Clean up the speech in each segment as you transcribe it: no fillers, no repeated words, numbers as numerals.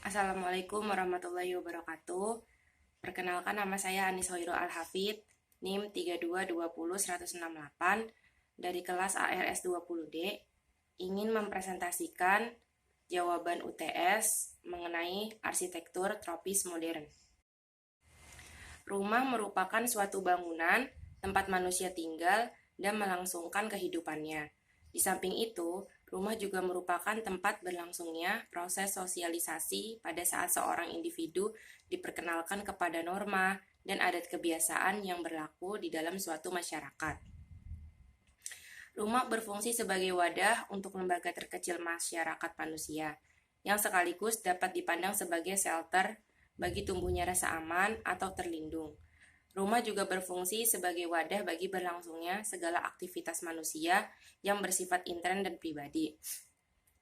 Assalamualaikum warahmatullahi wabarakatuh. Perkenalkan, nama saya Anis Hoiro Al-Hafid, NIM 3220168 dari kelas ARS 20D, ingin mempresentasikan jawaban UTS mengenai arsitektur tropis modern. Rumah merupakan suatu bangunan tempat manusia tinggal dan melangsungkan kehidupannya. Di samping itu, rumah juga merupakan tempat berlangsungnya proses sosialisasi pada saat seorang individu diperkenalkan kepada norma dan adat kebiasaan yang berlaku di dalam suatu masyarakat. Rumah berfungsi sebagai wadah untuk lembaga terkecil masyarakat manusia, yang sekaligus dapat dipandang sebagai shelter bagi tumbuhnya rasa aman atau terlindung. Rumah juga berfungsi sebagai wadah bagi berlangsungnya segala aktivitas manusia yang bersifat intern dan pribadi.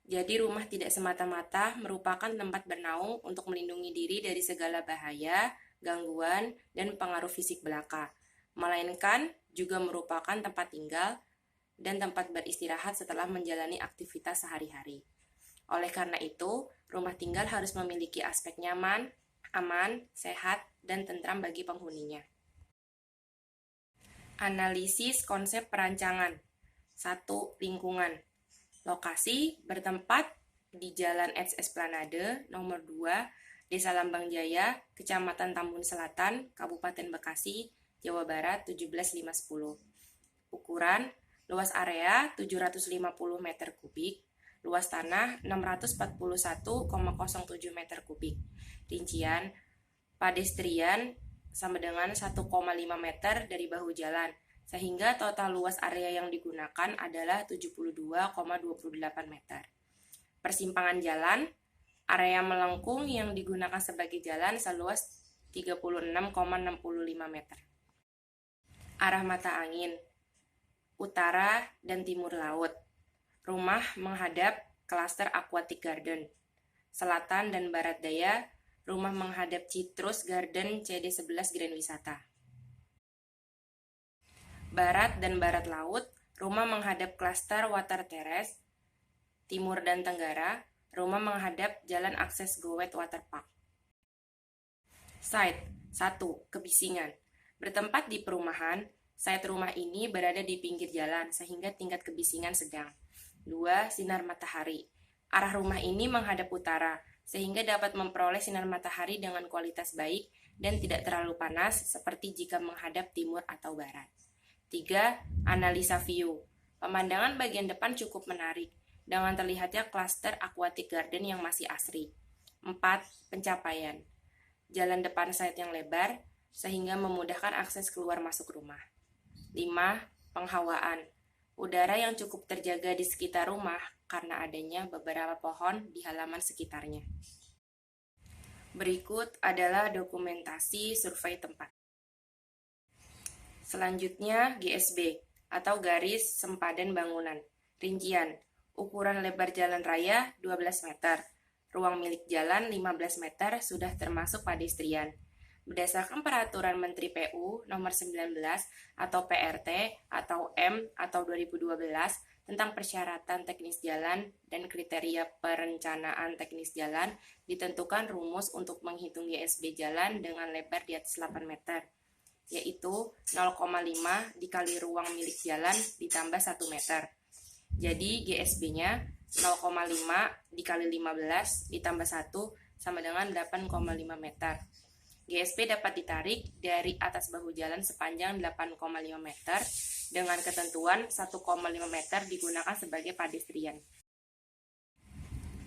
Jadi rumah tidak semata-mata merupakan tempat bernaung untuk melindungi diri dari segala bahaya, gangguan, dan pengaruh fisik belaka, melainkan juga merupakan tempat tinggal dan tempat beristirahat setelah menjalani aktivitas sehari-hari. Oleh karena itu, rumah tinggal harus memiliki aspek nyaman, aman, sehat, dan tentram bagi penghuninya. Analisis konsep perancangan. 1. Lingkungan. Lokasi bertempat di Jalan Eds Esplanade nomor 2, Desa Lambang Jaya, Kecamatan Tambun Selatan, Kabupaten Bekasi, Jawa Barat 17510. Ukuran, luas area 750 meter kubik, luas tanah 641,07 meter kubik. Rincian, pedestrian sama dengan 1,5 meter dari bahu jalan, sehingga total luas area yang digunakan adalah 72,28 meter. Persimpangan jalan, area melengkung yang digunakan sebagai jalan seluas 36,65 meter. Arah mata angin, utara dan timur laut. Rumah menghadap klaster Aquatic Garden. Selatan dan barat daya, rumah menghadap Citrus Garden CD11 Grand Wisata. Barat dan barat laut, rumah menghadap klaster Water Terrace. Timur dan tenggara, rumah menghadap Jalan Akses Gowet Water Park. Site 1. Kebisingan. Bertempat di perumahan, site rumah ini berada di pinggir jalan sehingga tingkat kebisingan sedang. 2. Sinar matahari. Arah rumah ini menghadap utara, sehingga dapat memperoleh sinar matahari dengan kualitas baik dan tidak terlalu panas seperti jika menghadap timur atau barat. 3. Analisa view. Pemandangan bagian depan cukup menarik, dengan terlihatnya klaster Aquatic Garden yang masih asri. 4. Pencapaian. Jalan depan site yang lebar, sehingga memudahkan akses keluar masuk rumah. 5. Penghawaan. Udara yang cukup terjaga di sekitar rumah karena adanya beberapa pohon di halaman sekitarnya. Berikut adalah dokumentasi survei tempat. Selanjutnya, GSB atau garis sempadan bangunan. Rincian, ukuran lebar jalan raya 12 meter, ruang milik jalan 15 meter sudah termasuk pedestrian. Berdasarkan Peraturan Menteri PU Nomor 19 atau PRT atau M atau 2012 tentang persyaratan teknis jalan dan kriteria perencanaan teknis jalan, ditentukan rumus untuk menghitung GSB jalan dengan lebar di atas 8 meter, yaitu 0,5 dikali ruang milik jalan ditambah 1 meter. Jadi GSB-nya 0,5 dikali 15 ditambah 1 sama dengan 8,5 meter. GSP dapat ditarik dari atas bahu jalan sepanjang 8,5 meter dengan ketentuan 1,5 meter digunakan sebagai pedestrian.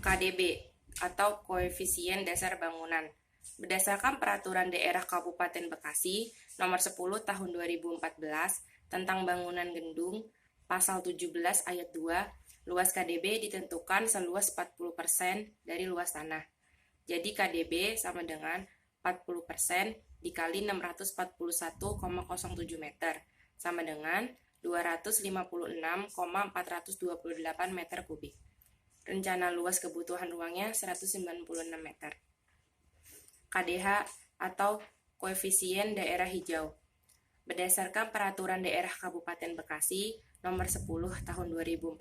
KDB atau koefisien dasar bangunan. Berdasarkan Peraturan Daerah Kabupaten Bekasi Nomor 10 Tahun 2014 tentang bangunan gedung Pasal 17 Ayat 2, luas KDB ditentukan seluas 40% dari luas tanah. Jadi KDB sama dengan 40% dikali 641,07 meter, sama dengan 256,428 meter kubik. Rencana luas kebutuhan ruangnya 196 meter. KDH atau koefisien daerah hijau. Berdasarkan Peraturan Daerah Kabupaten Bekasi Nomor 10 Tahun 2014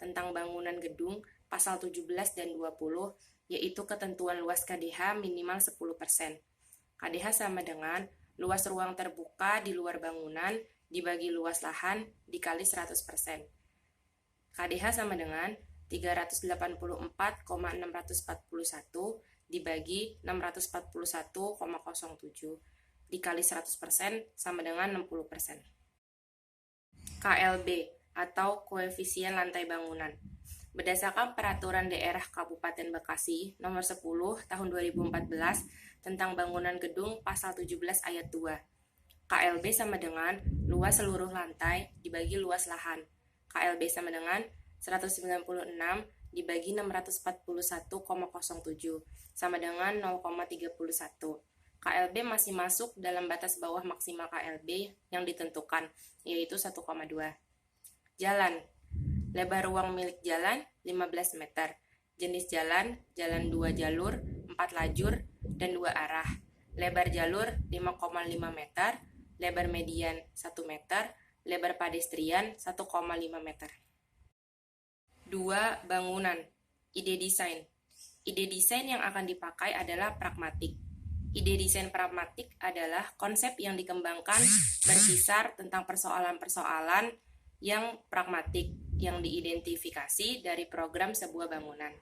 tentang bangunan gedung Pasal 17 dan 20, yaitu ketentuan luas KDH minimal 10%. KDH sama dengan luas ruang terbuka di luar bangunan dibagi luas lahan dikali 100%. KDH sama dengan 384,641 dibagi 641,07 dikali 100% sama dengan 60%. KLB atau koefisien lantai bangunan. Berdasarkan Peraturan Daerah Kabupaten Bekasi Nomor 10 Tahun 2014 tentang bangunan gedung Pasal 17 Ayat 2, KLB sama dengan luas seluruh lantai dibagi luas lahan. KLB sama dengan 196 dibagi 641,07 sama dengan 0,31. KLB masih masuk dalam batas bawah maksimal KLB yang ditentukan, yaitu 1,2. Jalan. Lebar ruang milik jalan 15 meter. Jenis jalan 2 jalur, 4 lajur, dan 2 arah. Lebar jalur 5,5 meter, lebar median 1 meter, lebar pedestrian 1,5 meter. 2. Bangunan. Ide desain. Ide desain yang akan dipakai adalah pragmatik. Ide desain pragmatik adalah konsep yang dikembangkan berkisar tentang persoalan-persoalan yang pragmatik yang diidentifikasi dari program sebuah bangunan.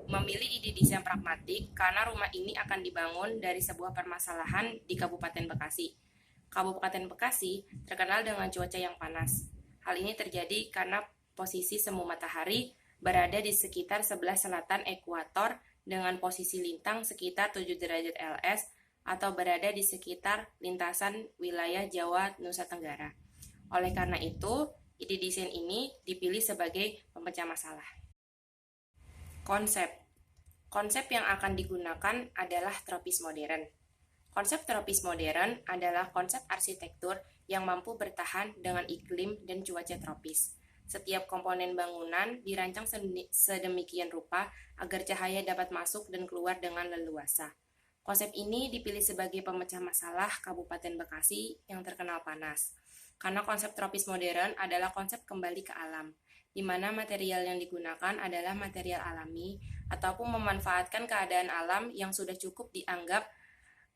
Memilih ide desain pragmatik karena rumah ini akan dibangun dari sebuah permasalahan di Kabupaten Bekasi. Kabupaten Bekasi terkenal dengan cuaca yang panas. Hal ini terjadi karena posisi semu matahari berada di sekitar sebelah selatan ekuator dengan posisi lintang sekitar 7 derajat LS atau berada di sekitar lintasan wilayah Jawa Nusa Tenggara. Oleh karena itu, ide desain ini dipilih sebagai pemecah masalah. Konsep. Konsep yang akan digunakan adalah tropis modern. Konsep tropis modern adalah konsep arsitektur yang mampu bertahan dengan iklim dan cuaca tropis. Setiap komponen bangunan dirancang sedemikian rupa agar cahaya dapat masuk dan keluar dengan leluasa. Konsep ini dipilih sebagai pemecah masalah Kabupaten Bekasi yang terkenal panas. Karena konsep tropis modern adalah konsep kembali ke alam, di mana material yang digunakan adalah material alami ataupun memanfaatkan keadaan alam yang sudah cukup dianggap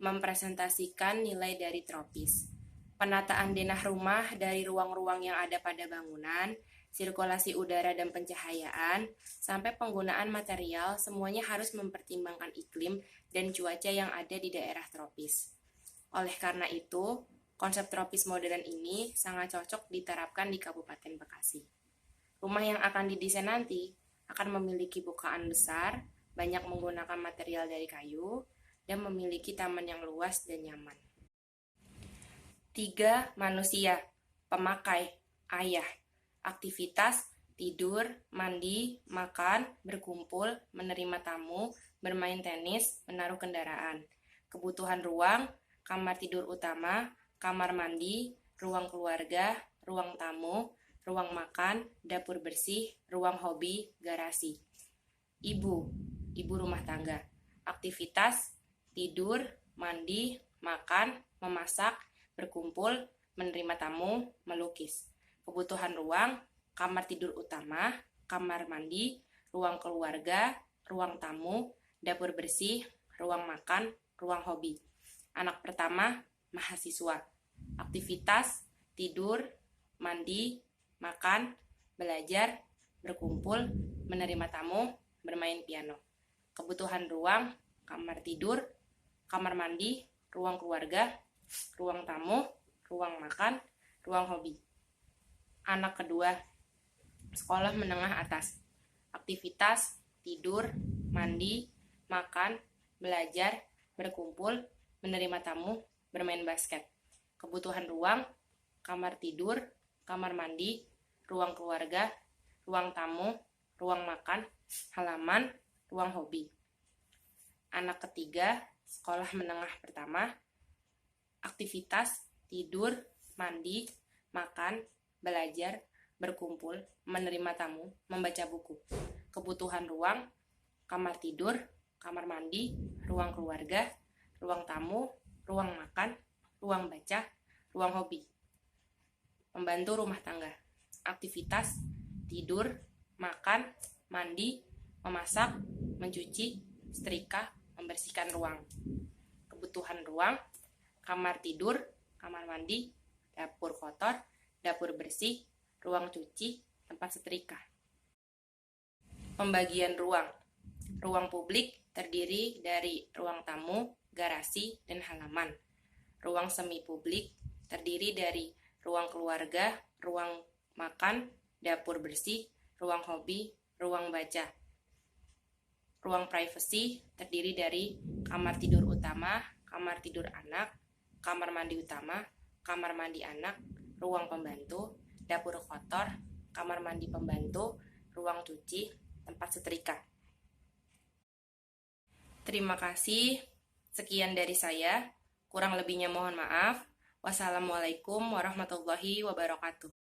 mempresentasikan nilai dari tropis. Penataan denah rumah dari ruang-ruang yang ada pada bangunan, sirkulasi udara dan pencahayaan, sampai penggunaan material, semuanya harus mempertimbangkan iklim dan cuaca yang ada di daerah tropis. Oleh karena itu, konsep tropis modern ini sangat cocok diterapkan di Kabupaten Bekasi. Rumah yang akan didesain nanti akan memiliki bukaan besar, banyak menggunakan material dari kayu, dan memiliki taman yang luas dan nyaman. 3. Manusia, pemakai, ayah. Aktivitas, tidur, mandi, makan, berkumpul, menerima tamu, bermain tenis, menaruh kendaraan. Kebutuhan ruang, kamar tidur utama, kamar mandi, ruang keluarga, ruang tamu, ruang makan, dapur bersih, ruang hobi, garasi. Ibu rumah tangga. Aktivitas, tidur, mandi, makan, memasak, berkumpul, menerima tamu, melukis. Kebutuhan ruang, kamar tidur utama, kamar mandi, ruang keluarga, ruang tamu, dapur bersih, ruang makan, ruang hobi. Anak pertama, mahasiswa. Aktivitas, tidur, mandi, makan, belajar, berkumpul, menerima tamu, bermain piano. Kebutuhan ruang, kamar tidur, kamar mandi, ruang keluarga, ruang tamu, ruang makan, ruang hobi. Anak kedua, sekolah menengah atas. Aktivitas, tidur, mandi, makan, belajar, berkumpul, menerima tamu, bermain basket. Kebutuhan ruang, kamar tidur, kamar mandi, ruang keluarga, ruang tamu, ruang makan, halaman, ruang hobi. Anak ketiga, sekolah menengah pertama. Aktivitas, tidur, mandi, makan, belajar, berkumpul, menerima tamu, membaca buku. Kebutuhan ruang, kamar tidur, kamar mandi, ruang keluarga, ruang tamu, ruang makan, ruang baca, ruang hobi. Membantu rumah tangga. Aktivitas, tidur, makan, mandi, memasak, mencuci, setrika, membersihkan ruang. Kebutuhan ruang, kamar tidur, kamar mandi, dapur kotor, dapur bersih, ruang cuci, tempat setrika. Pembagian ruang. Ruang publik terdiri dari ruang tamu, garasi, dan halaman. Ruang semi publik terdiri dari ruang keluarga, ruang makan, dapur bersih, ruang hobi, ruang baca. Ruang privasi terdiri dari kamar tidur utama, kamar tidur anak, kamar mandi utama, kamar mandi anak, ruang pembantu, dapur kotor, kamar mandi pembantu, ruang cuci, tempat setrika. Terima kasih. Sekian dari saya. Kurang lebihnya mohon maaf. Wassalamualaikum warahmatullahi wabarakatuh.